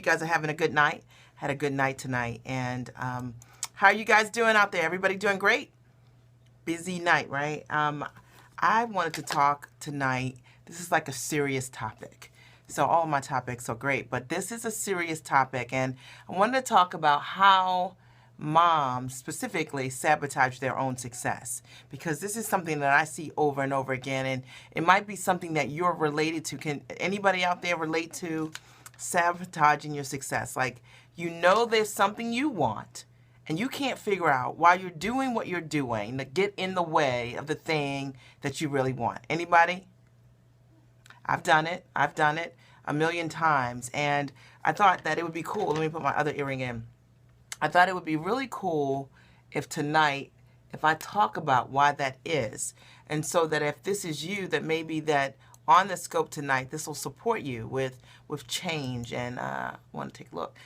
You guys are having a good night. Had a good night tonight. And how are you guys doing out there? Everybody doing great? Busy night, right? I wanted to talk tonight. This is like a serious topic. So all my topics are great, but this is a serious topic. And I wanted to talk about how moms specifically sabotage their own success, because this is something that I see over and over again, and it might be something that you're related to. Can anybody out there relate to sabotaging your success? Like, you know there's something you want and you can't figure out why you're doing what you're doing to get in the way of the thing that you really want. Anybody? I've done it. I've done it a million times, and I thought that it would be cool. Let me put my other earring in. I thought it would be really cool if tonight, if I talk about why that is, and so that if this is you, that maybe that on the scope tonight, this will support you with change. And I want to take a look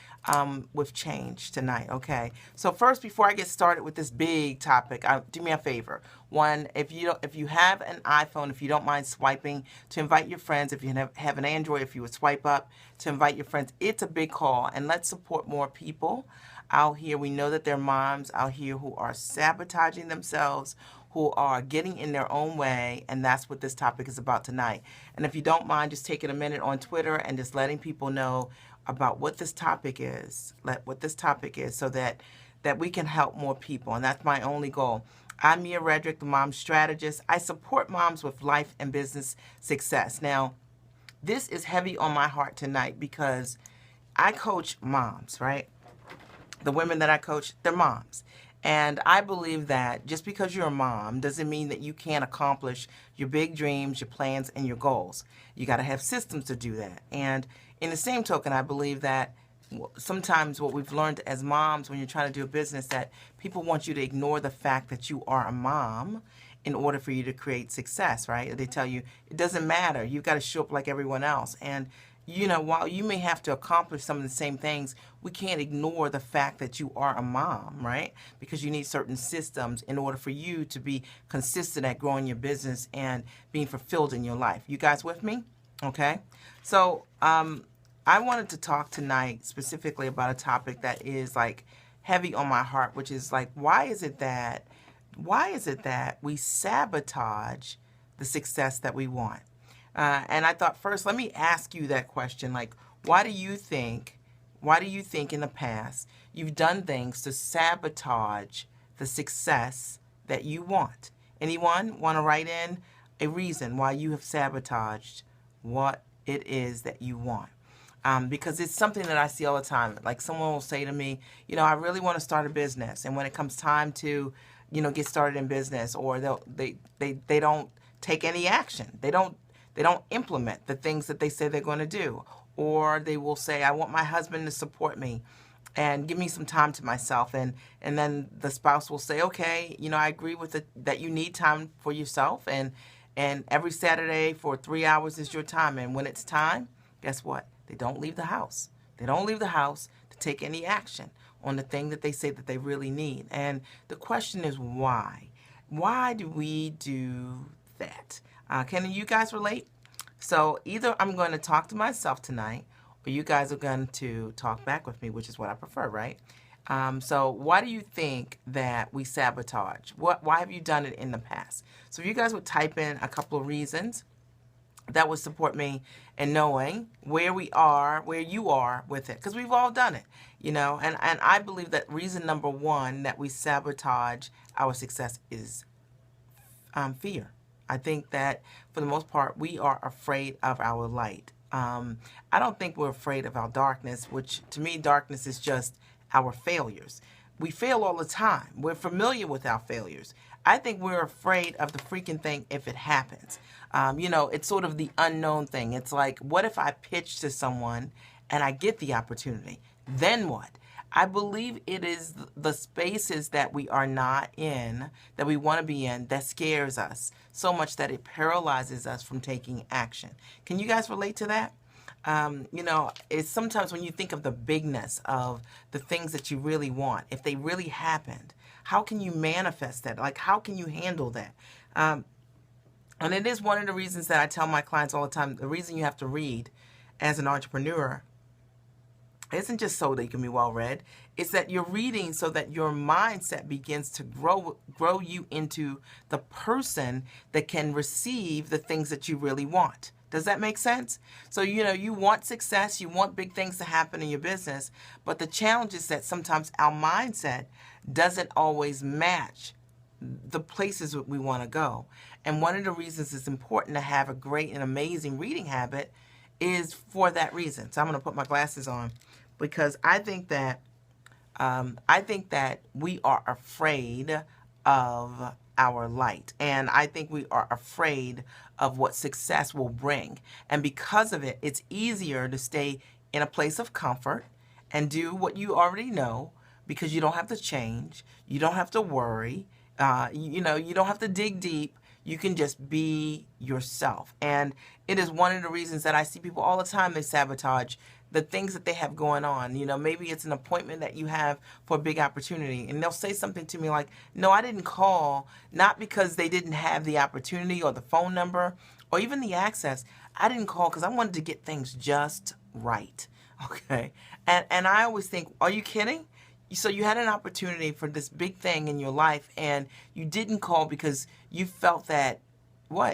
with change tonight. Okay. So first, before I get started with this big topic, do me a favor. One, if you have an iPhone, if you don't mind swiping to invite your friends, if you have an Android, if you would swipe up to invite your friends, it's a big call, and let's support more people out here. We know that there are moms out here who are sabotaging themselves, who are getting in their own way, and that's what this topic is about tonight. And if you don't mind just taking a minute on Twitter and just letting people know about what this topic is, so that we can help more people, and that's my only goal. I'm Mia Redrick, the mom strategist. I support moms with life and business success. Now, this is heavy on my heart tonight because I coach moms, right? The women that I coach, they're moms. And I believe that just because you're a mom doesn't mean that you can't accomplish your big dreams, your plans, and your goals. You got to have systems to do that. And in the same token, I believe that sometimes what we've learned as moms when you're trying to do a business, that people want you to ignore the fact that you are a mom in order for you to create success, right? They tell you it doesn't matter. You've got to show up like everyone else. And while you may have to accomplish some of the same things, we can't ignore the fact that you are a mom, right? Because you need certain systems in order for you to be consistent at growing your business and being fulfilled in your life. You guys with me? Okay. So I wanted to talk tonight specifically about a topic that is like heavy on my heart, which is like, why is it that we sabotage the success that we want? And I thought first, let me ask you that question. Like, why do you think in the past you've done things to sabotage the success that you want? Anyone want to write in a reason why you have sabotaged what it is that you want? Because it's something that I see all the time. Like, someone will say to me, I really want to start a business. And when it comes time to, get started in business, or they don't take any action. They don't implement the things that they say they're going to do. Or they will say, I want my husband to support me and give me some time to myself. And then the spouse will say, okay, I agree with it, that you need time for yourself. And every Saturday for 3 hours is your time. And when it's time, guess what? They don't leave the house. They don't leave the house to take any action on the thing that they say that they really need. And the question is why? Why do we do that? Can you guys relate? So either I'm going to talk to myself tonight, or you guys are going to talk back with me, which is what I prefer, right? So why do you think that we sabotage? Why have you done it in the past? So if you guys would type in a couple of reasons, that would support me in knowing where you are with it, because we've all done it, and I believe that reason number one that we sabotage our success is fear. I think that for the most part, we are afraid of our light. I don't think we're afraid of our darkness, which to me, darkness is just our failures. We fail all the time. We're familiar with our failures. I think we're afraid of the freaking thing if it happens. It's sort of the unknown thing. It's like, what if I pitch to someone and I get the opportunity? Then what? I believe it is the spaces that we are not in, that we want to be in, that scares us so much that it paralyzes us from taking action. Can you guys relate to that? It's sometimes when you think of the bigness of the things that you really want, if they really happened, how can you manifest that? Like, how can you handle that? And it is one of the reasons that I tell my clients all the time, the reason you have to read as an entrepreneur It isn't just so they can be well read. It's that you're reading so that your mindset begins to grow you into the person that can receive the things that you really want. Does that make sense? So, you want success, you want big things to happen in your business, but the challenge is that sometimes our mindset doesn't always match the places that we want to go. And one of the reasons it's important to have a great and amazing reading habit is for that reason. So I'm going to put my glasses on because I think that we are afraid of our light, and I think we are afraid of what success will bring. And because of it, it's easier to stay in a place of comfort and do what you already know, because you don't have to change, you don't have to worry, you don't have to dig deep. You can just be yourself. And it is one of the reasons that I see people all the time, they sabotage the things that they have going on. Maybe it's an appointment that you have for a big opportunity, and they'll say something to me like, no, I didn't call, not because they didn't have the opportunity or the phone number or even the access. I didn't call because I wanted to get things just right. Okay. And I always think, are you kidding? So you had an opportunity for this big thing in your life, and you didn't call because you felt that,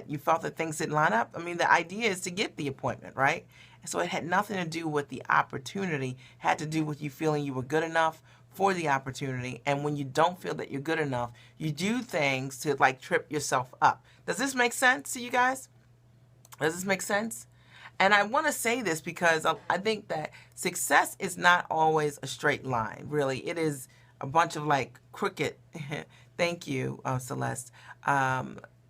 you felt that things didn't line up? I mean, the idea is to get the appointment, right? And so it had nothing to do with the opportunity. It had to do with you feeling you were good enough for the opportunity. And when you don't feel that you're good enough, you do things to trip yourself up. Does this make sense to you guys? Does this make sense? And I want to say this because I think that success is not always a straight line, really. It is a bunch of crooked, thank you, Celeste.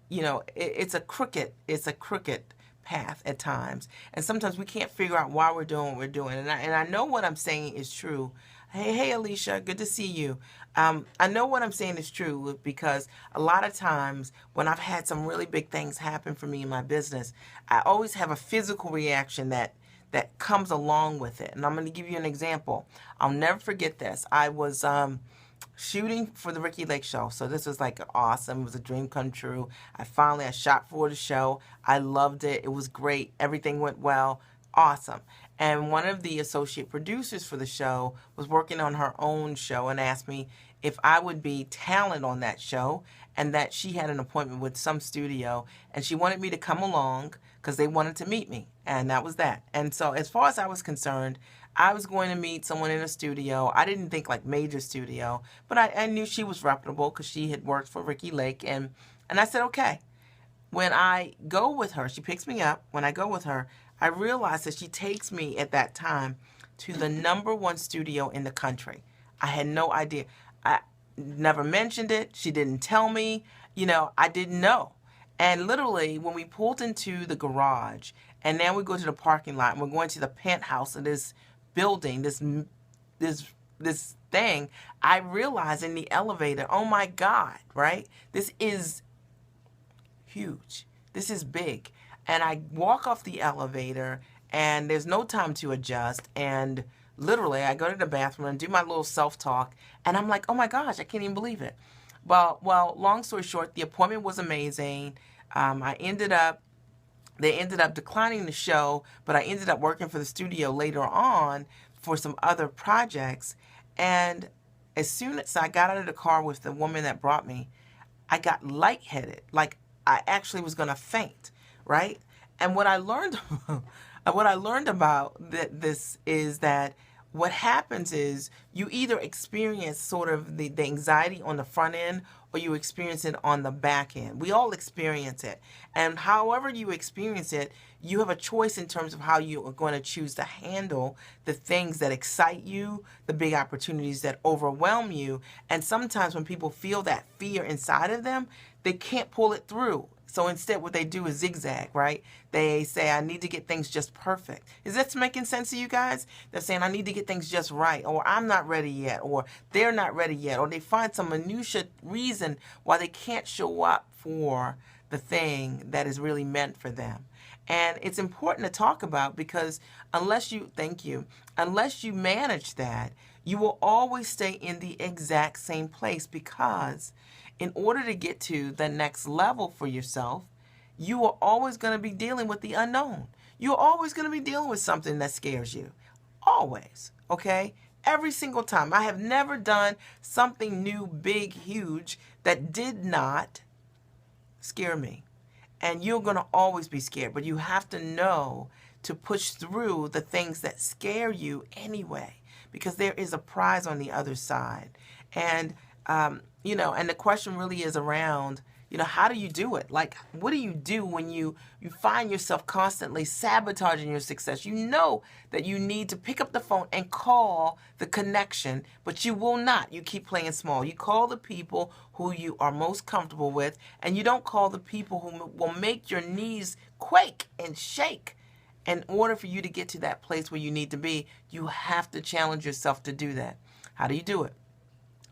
It's a crooked path at times. And sometimes we can't figure out why we're doing what we're doing. And I know what I'm saying is true. Hey, Alicia, good to see you. I know what I'm saying is true because a lot of times when I've had some really big things happen for me in my business, I always have a physical reaction that comes along with it. And I'm going to give you an example. I'll never forget this. I was shooting for the Ricky Lake show. So this was awesome. It was a dream come true. I shot for the show. I loved it. It was great. Everything went well. Awesome. And one of the associate producers for the show was working on her own show and asked me if I would be talent on that show, and that she had an appointment with some studio and she wanted me to come along because they wanted to meet me. And that was that. And so as far as I was concerned, I was going to meet someone in a studio. I didn't think major studio, but I knew she was reputable because she had worked for Ricky Lake. And I said, okay. When I go with her, she picks me up. When I go with her, I realized that she takes me at that time to the #1 studio in the country. I had no idea. I never mentioned it. She didn't tell me. I didn't know. And literally, when we pulled into the garage, and now we go to the parking lot, and we're going to the penthouse of this building, this thing, I realized in the elevator, oh my God, right? This is huge. This is big. And I walk off the elevator, and there's no time to adjust. And literally, I go to the bathroom and do my little self-talk, and I'm like, oh my gosh, I can't even believe it. Well, long story short, the appointment was amazing. They ended up declining the show, but I ended up working for the studio later on for some other projects. And as soon as I got out of the car with the woman that brought me, I got lightheaded. I actually was going to faint, right? And what I learned about this is that what happens is you either experience sort of the anxiety on the front end, or you experience it on the back end. We all experience it. And however you experience it, you have a choice in terms of how you are going to choose to handle the things that excite you, the big opportunities that overwhelm you. And sometimes when people feel that fear inside of them, they can't pull it through. So instead, what they do is zigzag, right? They say, I need to get things just perfect. Is that making sense to you guys? They're saying, I need to get things just right, or I'm not ready yet, or they're not ready yet, or they find some minutiae reason why they can't show up for the thing that is really meant for them. And it's important to talk about because unless you manage that, you will always stay in the exact same place, because in order to get to the next level for yourself, you are always going to be dealing with the unknown. You're always going to be dealing with something that scares you. Always. okay? Every single time. I have never done something new, big, huge that did not scare me. And you're going to always be scared, but you have to know to push through the things that scare you anyway, because there is a prize on the other side. And, and the question really is around, how do you do it? Like, what do you do when you find yourself constantly sabotaging your success? You know that you need to pick up the phone and call the connection, but you will not. You keep playing small. You call the people who you are most comfortable with, and you don't call the people who will make your knees quake and shake. In order for you to get to that place where you need to be, you have to challenge yourself to do that. How do you do it?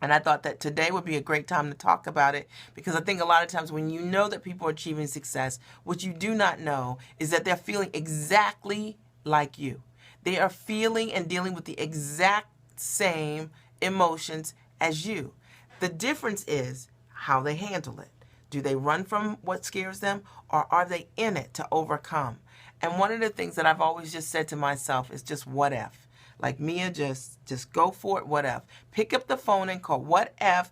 And I thought that today would be a great time to talk about it, because I think a lot of times when you know that people are achieving success, what you do not know is that they're feeling exactly like you. They are feeling and dealing with the exact same emotions as you. The difference is how they handle it. Do they run from what scares them, or are they in it to overcome? And one of the things that I've always just said to myself is just what if? Like, Mia, just go for it, what if? Pick up the phone and call. What if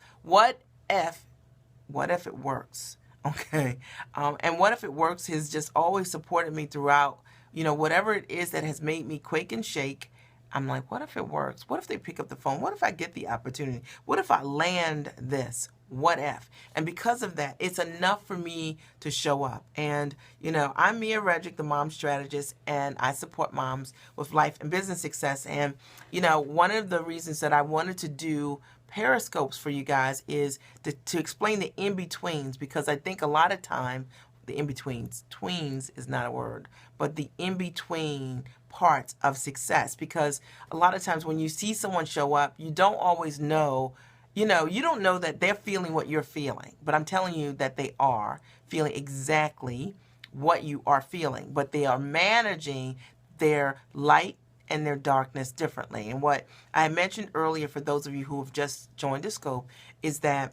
it works? Okay. And what if it works has just always supported me throughout, whatever it is that has made me quake and shake. I'm like, what if it works? What if they pick up the phone? What if I get the opportunity? What if I land this? What if? And because of that, it's enough for me to show up. And, I'm Mia Redrick, the mom strategist, and I support moms with life and business success. And, one of the reasons that I wanted to do Periscopes for you guys is to explain the in-betweens, because I think a lot of time, the in-betweens, tweens is not a word, but the in-between parts of success. Because a lot of times when you see someone show up, you don't always know. You don't know that they're feeling what you're feeling, but I'm telling you that they are feeling exactly what you are feeling, but they are managing their light and their darkness differently. And what I mentioned earlier, for those of you who have just joined the scope, is that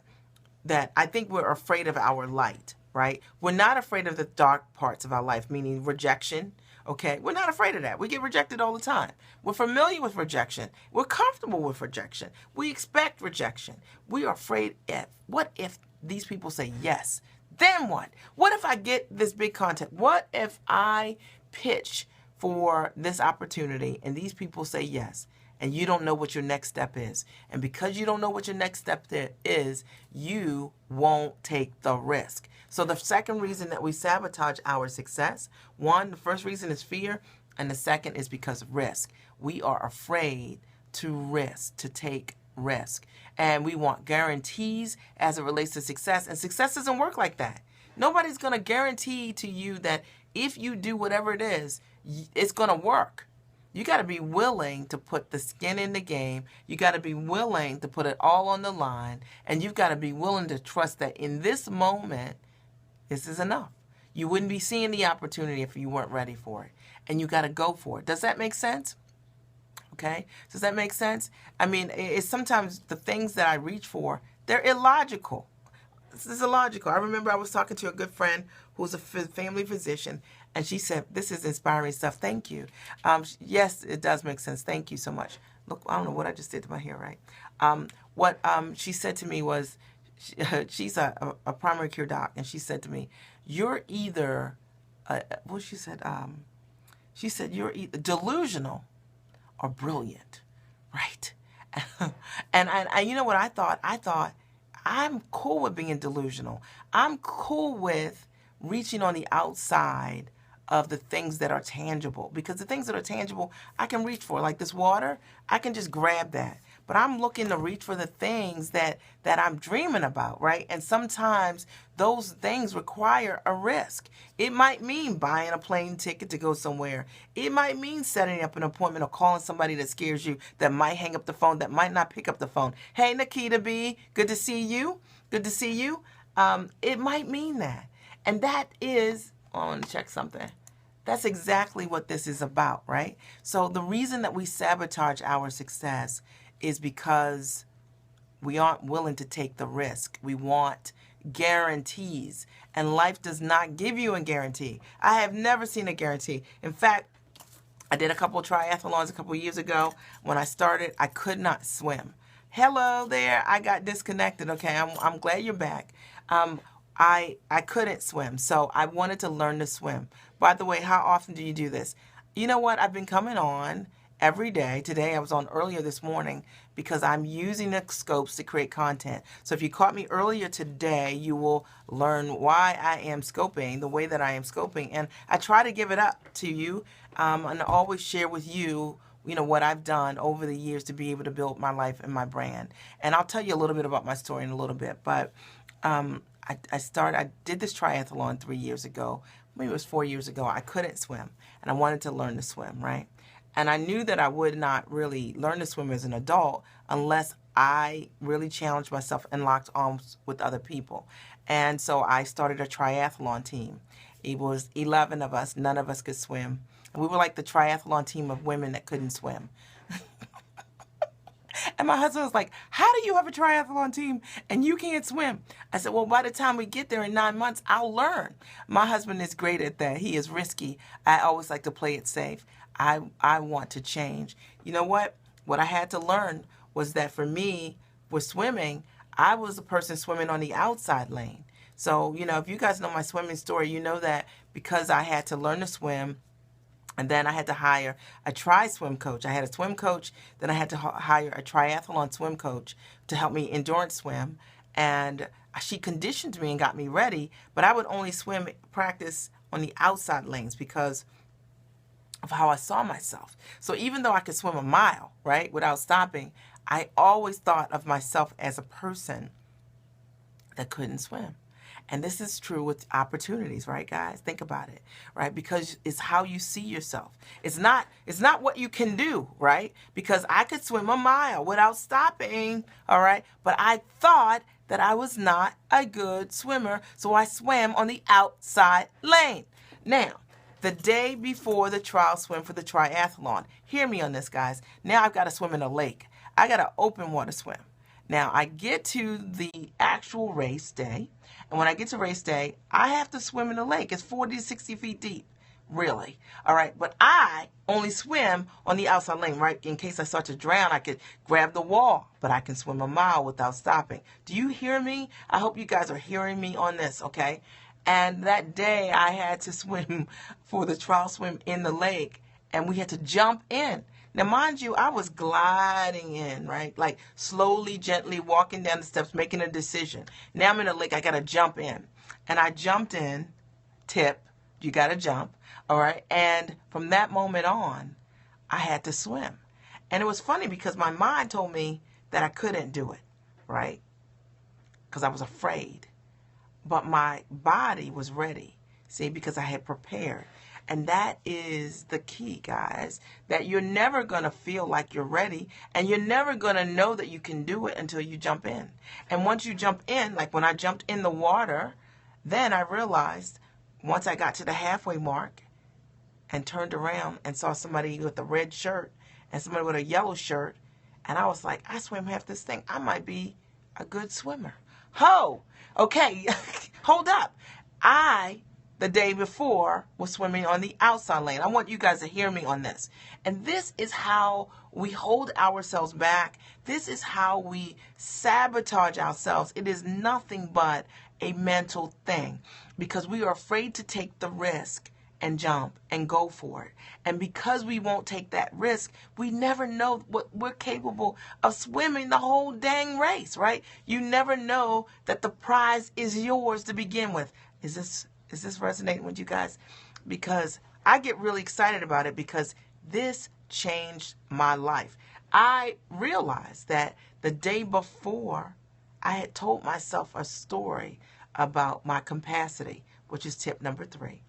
I think we're afraid of our light, right? We're not afraid of the dark parts of our life, meaning rejection. Okay, we're not afraid of that. We get rejected all the time. We're familiar with rejection. We're comfortable with rejection. We expect rejection. We are afraid what if these people say yes? Then what? What if I get this big content? What if I pitch for this opportunity and these people say yes? And you don't know what your next step is. And because you don't know what your next step is, you won't take the risk. So the second reason that we sabotage our success, the first reason is fear, and the second is because of risk. We are afraid to take risk. And we want guarantees as it relates to success. And success doesn't work like that. Nobody's going to guarantee to you that if you do whatever it is, it's going to work. You got to be willing to put the skin in the game. You got to be willing to put it all on the line. And you've got to be willing to trust that in this moment, this is enough. You wouldn't be seeing the opportunity if you weren't ready for it. And you got to go for it. Does that make sense? Okay. Does that make sense? I mean, it's sometimes the things that I reach for, they're illogical. This is illogical. I remember I was talking to a good friend who's a family physician, and she said, this is inspiring stuff. Thank you. Yes, it does make sense. Thank you so much. Look, I don't know what I just did to my hair, right? What she said to me was, she's a primary care doc, and she said to me, you're either, she said, you're either delusional or brilliant, right? And you know what I thought? I thought, I'm cool with being delusional. I'm cool with reaching on the outside of the things that are tangible, because the things that are tangible I can reach for, like this water, I can just grab that. But I'm looking to reach for the things that I'm dreaming about, right? And sometimes those things require a risk. It might mean buying a plane ticket to go somewhere. It might mean setting up an appointment or calling somebody that scares you, that might hang up the phone, that might not pick up the phone. Hey, Nikita B, good to see you. Good to see you. It might mean that. And that is, I want to check something. That's exactly what this is about, right? So the reason that we sabotage our success is because we aren't willing to take the risk. We want guarantees, and life does not give you a guarantee. I have never seen a guarantee. In fact, I did a couple of triathlons a couple of years ago. When I started, I could not swim. Hello there. I got disconnected. Okay, I'm glad you're back. I couldn't swim, so I wanted to learn to swim. By the way, how often do you do this? You know what? I've been coming on every day. Today I was on earlier this morning because I'm using the scopes to create content. So if you caught me earlier today, you will learn why I am scoping the way that I am scoping. And I try to give it up to you and always share with you, what I've done over the years to be able to build my life and my brand. And I'll tell you a little bit about my story in a little bit. But I did this triathlon 3 years ago. Maybe it was 4 years ago. I couldn't swim and I wanted to learn to swim, right? And I knew that I would not really learn to swim as an adult unless I really challenged myself and locked arms with other people. And so I started a triathlon team. It was 11 of us. None of us could swim. And we were like the triathlon team of women that couldn't swim. And my husband was like, how do you have a triathlon team and you can't swim? I said, well, by the time we get there in 9 months, I'll learn. My husband is great at that. He is risky. I always like to play it safe. I want to change. You know what? What I had to learn was that for me, with swimming, I was the person swimming on the outside lane. So, if you guys know my swimming story, you know that because I had to learn to swim, and then I had to hire a tri-swim coach. I had a swim coach, then I had to hire a triathlon swim coach to help me endurance swim. And she conditioned me and got me ready, but I would only practice on the outside lanes because of how I saw myself. So even though I could swim a mile, right, without stopping, I always thought of myself as a person that couldn't swim. And this is true with opportunities, right, guys? Think about it, right? Because it's how you see yourself. It's not what you can do, right? Because I could swim a mile without stopping, all right? But I thought that I was not a good swimmer, so I swam on the outside lane. Now, the day before the trial swim for the triathlon, hear me on this, guys. Now I've got to swim in a lake. I got to open water swim. Now, I get to the actual race day, and when I get to race day, I have to swim in the lake. It's 40 to 60 feet deep, really. All right, but I only swim on the outside lane, right? In case I start to drown, I could grab the wall, but I can swim a mile without stopping. Do you hear me? I hope you guys are hearing me on this, okay? And that day, I had to swim for the trial swim in the lake, and we had to jump in. Now, mind you, I was gliding in, right? Like slowly, gently walking down the steps, making a decision. Now I'm in the lake, I got to jump in. And I jumped in, tip, you got to jump, all right? And from that moment on, I had to swim. And it was funny because my mind told me that I couldn't do it, right? Because I was afraid. But my body was ready, see, because I had prepared. And that is the key, guys, that you're never going to feel like you're ready, and you're never going to know that you can do it until you jump in. And once you jump in, like when I jumped in the water, then I realized once I got to the halfway mark and turned around and saw somebody with a red shirt and somebody with a yellow shirt, and I was like, I swim half this thing. I might be a good swimmer. Okay, hold up. The day before, was swimming on the outside lane. I want you guys to hear me on this. And this is how we hold ourselves back. This is how we sabotage ourselves. It is nothing but a mental thing because we are afraid to take the risk and jump and go for it. And because we won't take that risk, we never know what we're capable of swimming the whole dang race, right? You never know that the prize is yours to begin with. Is this resonating with you guys? Because I get really excited about it because this changed my life. I realized that the day before, I had told myself a story about my capacity, which is tip number 3.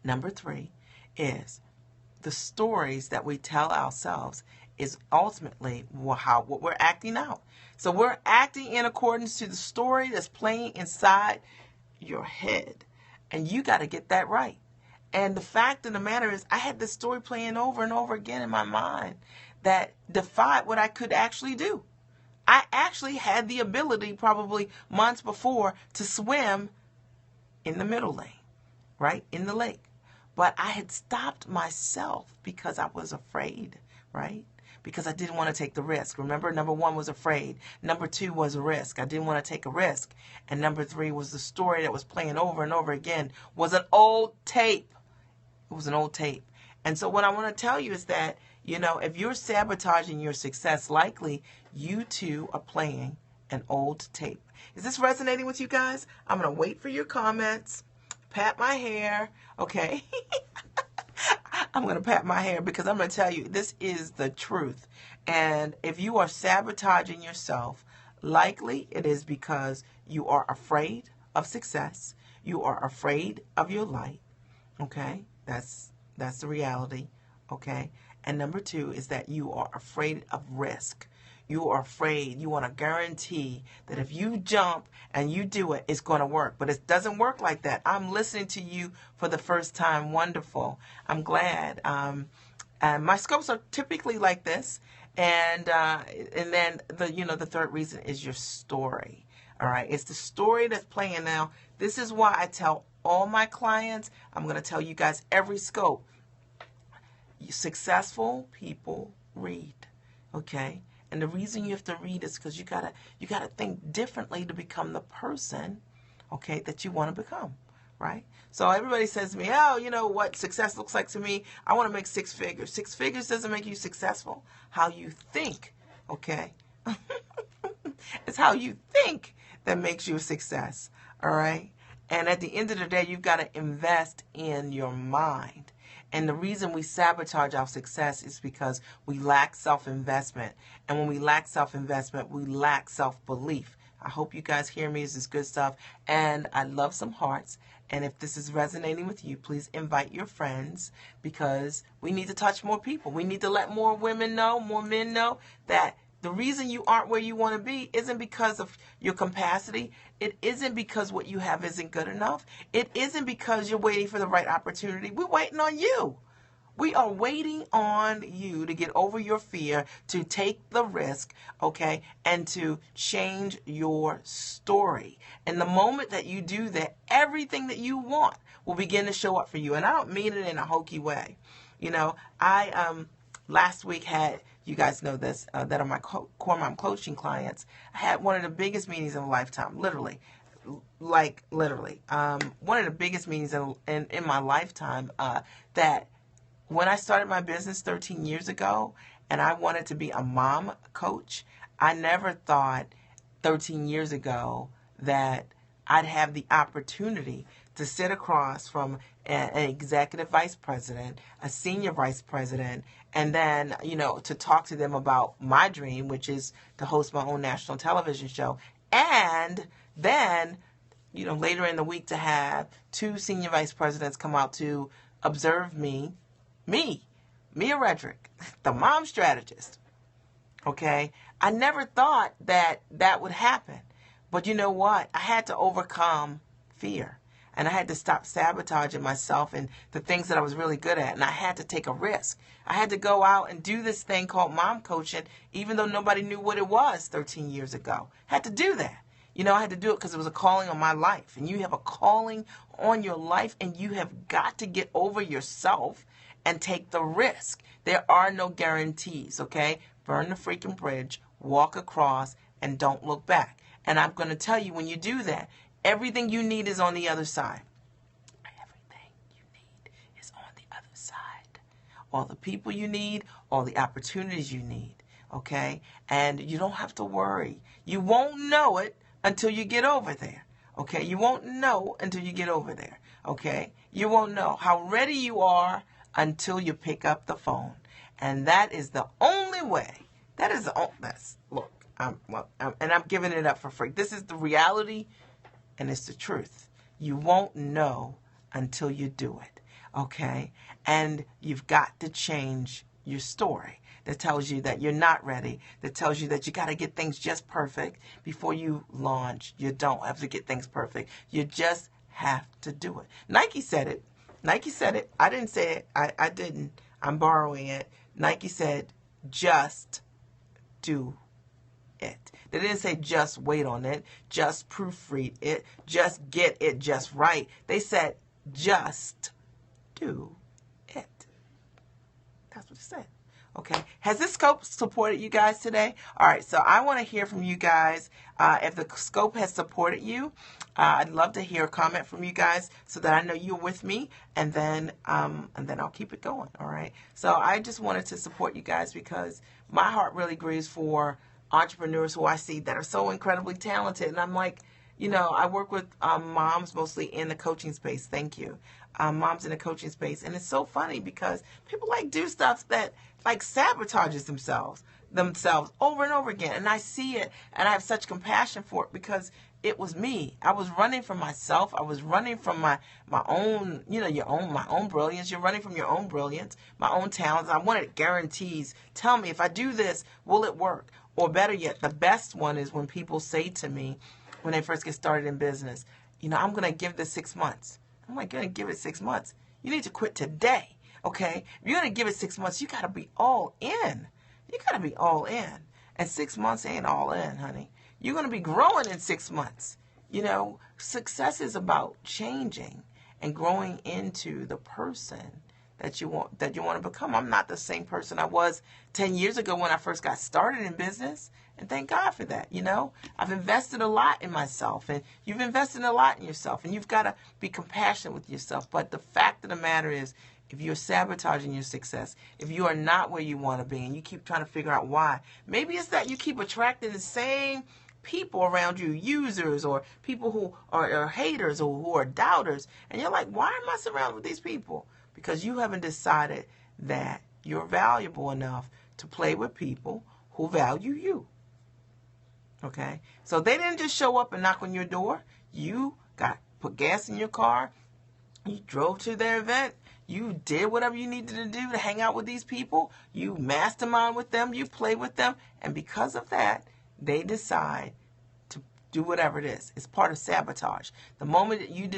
Number 3 is the stories that we tell ourselves is ultimately what we're acting out. So we're acting in accordance to the story that's playing inside your head. And you got to get that right. And the fact of the matter is, I had this story playing over and over again in my mind that defied what I could actually do. I actually had the ability probably months before to swim in the middle lane, right? In the lake. But I had stopped myself because I was afraid, right? Because I didn't want to take the risk. Remember, number one was afraid. Number two was a risk. I didn't want to take a risk. And number three was the story that was playing over and over again was an old tape. It was an old tape. And so what I want to tell you is that, if you're sabotaging your success, likely you too are playing an old tape. Is this resonating with you guys? I'm going to wait for your comments. Pat my hair. Okay. I'm going to pat my hair because I'm going to tell you this is the truth. And if you are sabotaging yourself, likely it is because you are afraid of success. You are afraid of your light. Okay. That's the reality. Okay. And number two is that you are afraid of risk. You are afraid. You want to guarantee that if you jump and you do it, it's going to work. But it doesn't work like that. I'm listening to you for the first time. Wonderful. I'm glad. And my scopes are typically like this. And then the third reason is your story. All right. It's the story that's playing now. This is why I tell all my clients, I'm going to tell you guys every scope. Successful people read. Okay. And the reason you have to read is because you gotta think differently to become the person, okay, that you want to become, right? So everybody says to me, oh, you know what success looks like to me? I want to make 6 figures. 6 figures doesn't make you successful. How you think, okay? It's how you think that makes you a success, all right? And at the end of the day, you've got to invest in your mind. And the reason we sabotage our success is because we lack self-investment. And when we lack self-investment, we lack self-belief. I hope you guys hear me. This is good stuff. And I love some hearts. And if this is resonating with you, please invite your friends because we need to touch more people. We need to let more women know, more men know that the reason you aren't where you want to be isn't because of your capacity. It isn't because what you have isn't good enough. It isn't because you're waiting for the right opportunity. We're waiting on you. We are waiting on you to get over your fear, to take the risk, okay, and to change your story. And the moment that you do that, everything that you want will begin to show up for you. And I don't mean it in a hokey way. I last week had, you guys know this, that are my core mom coaching clients. I had one of the biggest meetings of a lifetime, literally. One of the biggest meetings in my lifetime that when I started my business 13 years ago and I wanted to be a mom coach, I never thought 13 years ago that I'd have the opportunity to sit across from an executive vice president, a senior vice president, and then, to talk to them about my dream, which is to host my own national television show. And then, later in the week to have 2 senior vice presidents come out to observe me, Redrick, the mom strategist. Okay. I never thought that would happen. But you know what? I had to overcome fear. And I had to stop sabotaging myself and the things that I was really good at. And I had to take a risk. I had to go out and do this thing called mom coaching, even though nobody knew what it was 13 years ago. I had to do that. I had to do it because it was a calling on my life. And you have a calling on your life, and you have got to get over yourself and take the risk. There are no guarantees, okay? Burn the freaking bridge, walk across, and don't look back. And I'm going to tell you, when you do that, everything you need is on the other side. Everything you need is on the other side. All the people you need, all the opportunities you need, okay? And you don't have to worry. You won't know it until you get over there, okay? You won't know until you get over there, okay? You won't know how ready you are until you pick up the phone. And that is the only way. And I'm giving it up for free. This is the reality. And it's the truth. You won't know until you do it, okay? And you've got to change your story that tells you that you're not ready, that tells you that you got to get things just perfect before you launch. You don't have to get things perfect. You just have to do it. Nike said it. I didn't say it. I didn't. I'm borrowing it. Nike said, just do it. They didn't say just wait on it, just proofread it, just get it just right. They said just do it. That's what it said. Okay. Has this scope supported you guys today? All right. So I want to hear from you guys. If the scope has supported you, I'd love to hear a comment from you guys so that I know you're with me, and then I'll keep it going. All right. So I just wanted to support you guys because my heart really grieves for entrepreneurs who I see that are so incredibly talented, and I'm like, I work with moms mostly in the coaching space. Thank you. Moms in the coaching space. And it's so funny because people do stuff that sabotages themselves over and over again. And I see it and I have such compassion for it because it was me. I was running from myself. I was running from my own, my own brilliance. You're running from your own brilliance, my own talents. I wanted guarantees. Tell me, if I do this, will it work? Or better yet, the best one is when people say to me, when they first get started in business, I'm going to give this 6 months. I'm like, going to give it 6 months. You need to quit today, okay? If you're going to give it 6 months, you got to be all in. You got to be all in. And 6 months ain't all in, honey. You're going to be growing in 6 months. Success is about changing and growing into the person that you want to become. I'm not the same person I was 10 years ago when I first got started in business. And thank God for that. I've invested a lot in myself, and you've invested a lot in yourself, and you've got to be compassionate with yourself. But the fact of the matter is, if you're sabotaging your success, if you are not where you want to be, and you keep trying to figure out why, maybe it's that you keep attracting the same people around you, users or people who are haters or who are doubters. And you're like, why am I surrounded with these people? Because you haven't decided that you're valuable enough to play with people who value you. Okay? So they didn't just show up and knock on your door. You put gas in your car. You drove to their event. You did whatever you needed to do to hang out with these people. You mastermind with them. You play with them. And because of that, they decide to do whatever it is. It's part of sabotage. The moment that you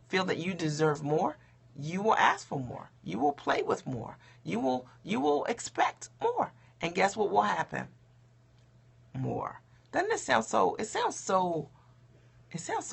feel that you deserve more, you will ask for more. You will play with more. You will expect more. And guess what will happen? More. Doesn't it sound so, it sounds so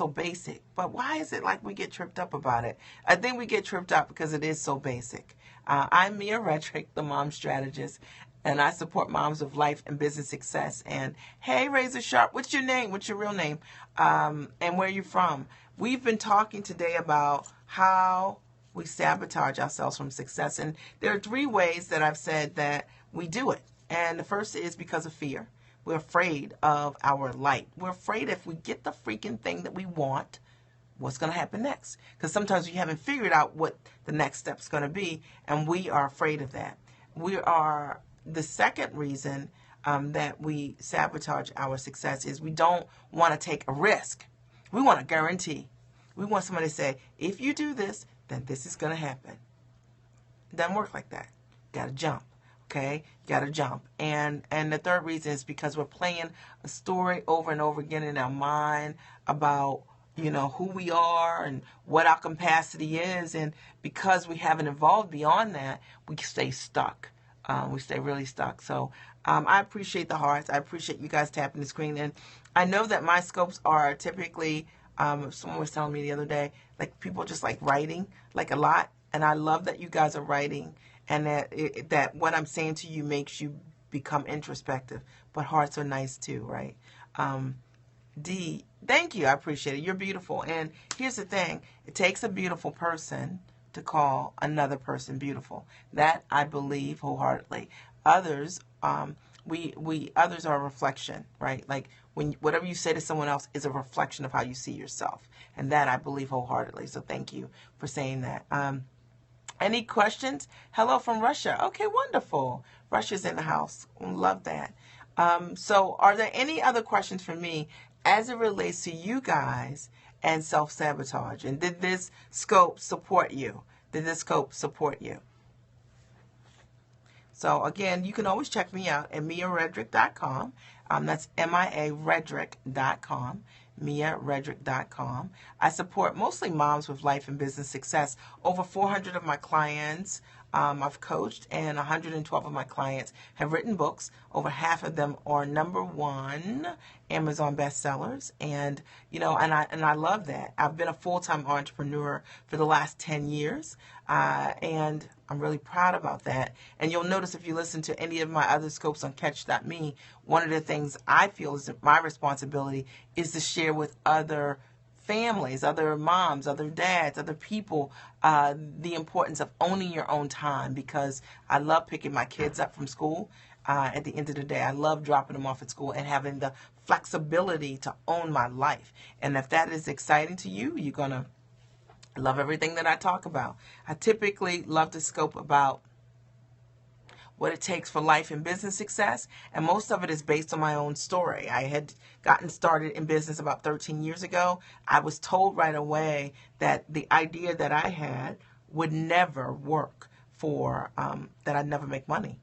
basic, but why is it like we get tripped up about it? I think we get tripped up because it is so basic. I'm Mia Redrick, the mom strategist, and I support moms of life and business success. And hey, Razor Sharp, what's your name? What's your real name? And where are you from? We've been talking today about how we sabotage ourselves from success. And there are 3 ways that I've said that we do it. And the first is because of fear. We're afraid of our light. We're afraid if we get the freaking thing that we want, what's going to happen next? Because sometimes we haven't figured out what the next step is going to be, and we are afraid of that. The second reason that we sabotage our success is we don't want to take a risk. We want a guarantee. We want somebody to say, if you do this, then this is going to happen. It doesn't work like that. You got to jump. Okay, you got to jump. And the third reason is because we're playing a story over and over again in our mind about, who we are and what our capacity is. And because we haven't evolved beyond that, we stay stuck. We stay really stuck. So I appreciate the hearts. I appreciate you guys tapping the screen. And I know that my scopes are typically, someone was telling me the other day, people just writing a lot. And I love that you guys are writing. And that what I'm saying to you makes you become introspective. But hearts are nice too, right? D, thank you. I appreciate it. You're beautiful. And here's the thing. It takes a beautiful person to call another person beautiful. That I believe wholeheartedly. Others, others are a reflection, right? Whatever you say to someone else is a reflection of how you see yourself. And that I believe wholeheartedly. So thank you for saying that. Any questions? Hello from Russia. Okay, wonderful. Russia's in the house. Love that. So are there any other questions for me as it relates to you guys and self-sabotage? And did this scope support you? Did this scope support you? So again, you can always check me out at miaredrick.com. That's miaredrick.com. miaredrick.com. I support mostly moms with life and business success. Over 400 of my clients I've coached, and 112 of my clients have written books. Over half of them are #1 Amazon bestsellers, and I love that. I've been a full-time entrepreneur for the last 10 years, and I'm really proud about that. And you'll notice if you listen to any of my other scopes on Catch.me, one of the things I feel is my responsibility is to share with other families, other moms, other dads, other people, the importance of owning your own time, because I love picking my kids up from school. At the end of the day, I love dropping them off at school and having the flexibility to own my life. And if that is exciting to you, you're going to love everything that I talk about. I typically love to scope about what it takes for life and business success, and most of it is based on my own story. I had gotten started in business about 13 years ago. I was told right away that the idea that I had would never work that I'd never make money,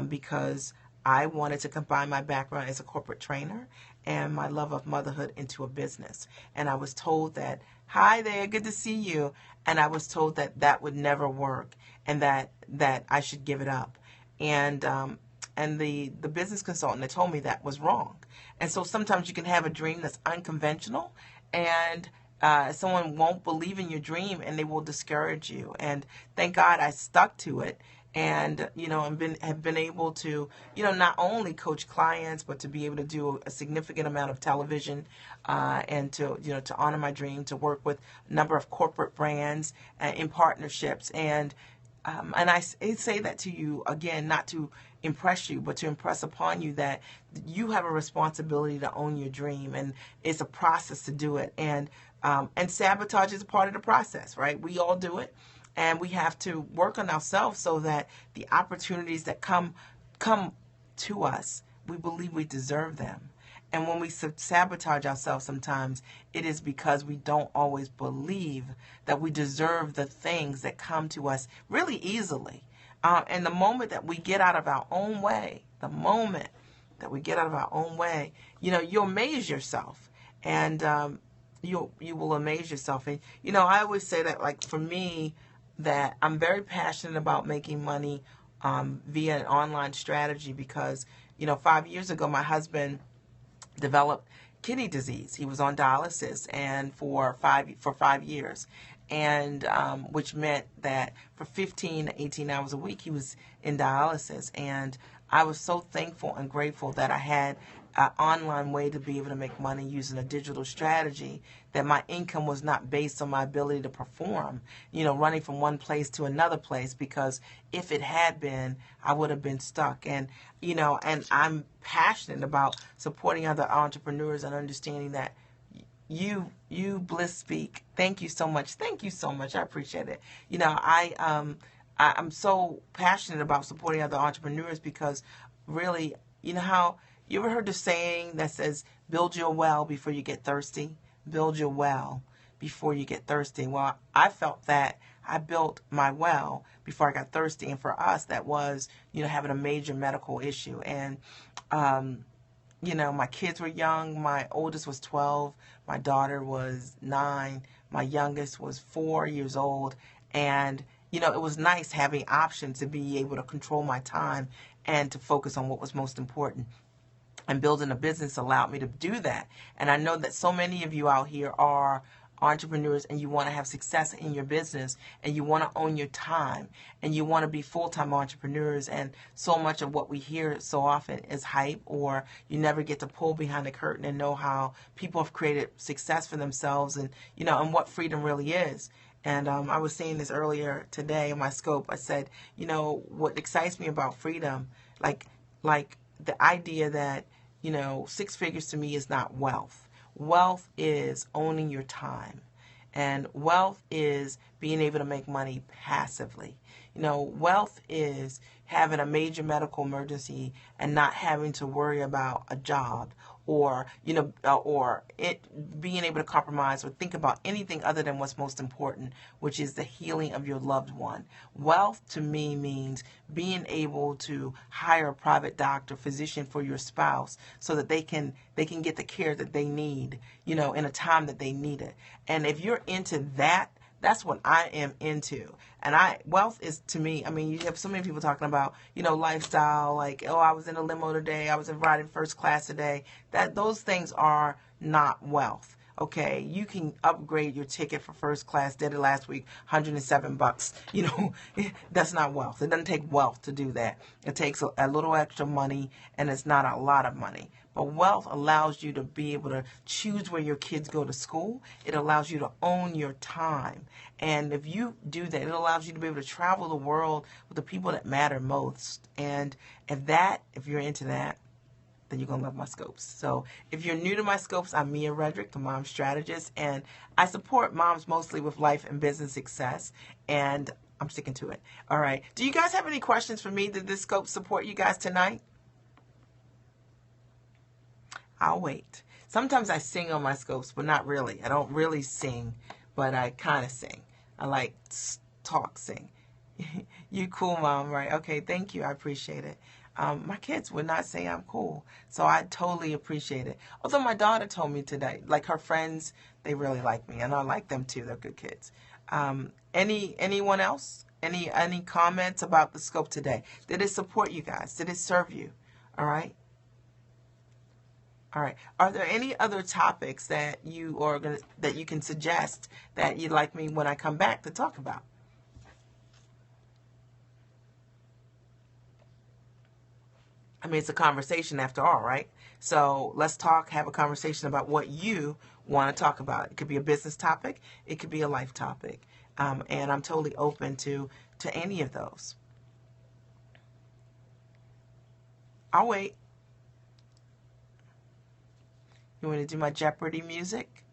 because I wanted to combine my background as a corporate trainer and my love of motherhood into a business. And I was told that, hi there, good to see you. And I was told that that would never work, and that I should give it up. And the business consultant that told me that was wrong. And so sometimes you can have a dream that's unconventional, and someone won't believe in your dream, and they will discourage you. And thank God I stuck to it, and have been able to not only coach clients, but to be able to do a significant amount of television, and to honor my dream, to work with a number of corporate brands in partnerships. And I say that to you, again, not to impress you, but to impress upon you that you have a responsibility to own your dream, and it's a process to do it. And sabotage is a part of the process, right? We all do it, and we have to work on ourselves so that the opportunities that come to us, we believe we deserve them. And when we sabotage ourselves sometimes, it is because we don't always believe that we deserve the things that come to us really easily. And the moment that we get out of our own way, you'll amaze yourself. And you will amaze yourself. And, I always say that, like, for me, that I'm very passionate about making money via an online strategy, because, 5 years ago, my husband developed kidney disease. He was on dialysis, and for 5 years, and which meant that for 15 to 18 hours a week he was in dialysis. And I was so thankful and grateful that I had an online way to be able to make money using a digital strategy, that my income was not based on my ability to perform, running from one place to another place, because if it had been, I would have been stuck. And, and I'm passionate about supporting other entrepreneurs and understanding that you Bliss Speak. Thank you so much. Thank you so much. I appreciate it. I'm so passionate about supporting other entrepreneurs, because really, how you ever heard the saying that says, build your well before you get thirsty? Build your well before you get thirsty. Well, I felt that I built my well before I got thirsty. And for us, that was, having a major medical issue. And, my kids were young. My oldest was 12. My daughter was 9. My youngest was 4 years old. And, it was nice having options to be able to control my time and to focus on what was most important. And building a business allowed me to do that. And I know that so many of you out here are entrepreneurs, and you want to have success in your business, and you want to own your time, and you want to be full-time entrepreneurs. And so much of what we hear so often is hype, or you never get to pull behind the curtain and know how people have created success for themselves, and and what freedom really is. And I was saying this earlier today in my scope. I said, what excites me about freedom, like the idea that, 6 figures to me is not wealth. Wealth is owning your time. And wealth is being able to make money passively. Wealth is having a major medical emergency and not having to worry about a job, or it being able to compromise or think about anything other than what's most important, which is the healing of your loved one. Wealth to me means being able to hire a private doctor, physician for your spouse, so that they can get the care that they need, in a time that they need it. And if you're into that, That's what I am into. And wealth is to me, I mean, you have so many people talking about, lifestyle, like, oh, I was in a limo today, I was riding first class today. Those things are not wealth. Okay, you can upgrade your ticket for first class. Did it last week, $107. That's not wealth. It doesn't take wealth to do that. It takes a little extra money, and it's not a lot of money. But wealth allows you to be able to choose where your kids go to school. It allows you to own your time. And if you do that, it allows you to be able to travel the world with the people that matter most. And if you're into that, then you're going to love my scopes. So if you're new to my scopes, I'm Mia Redrick, the mom strategist, and I support moms mostly with life and business success, and I'm sticking to it. All right. Do you guys have any questions for me? Did this scope support you guys tonight? I'll wait. Sometimes I sing on my scopes, but not really. I don't really sing, but I kind of sing. I like sing. You cool, Mom, right? Okay, thank you. I appreciate it. My kids would not say I'm cool, so I totally appreciate it. Although my daughter told me today, like her friends, they really like me, and I like them too. They're good kids. Anyone else? Any comments about the scope today? Did it support you guys? Did it serve you? All right. All right. Are there any other topics that you can suggest that you'd like me when I come back to talk about? I mean, it's a conversation after all, right? So let's have a conversation about what you want to talk about. It could be a business topic. It could be a life topic. And I'm totally open to any of those. I'll wait. You want to do my Jeopardy music?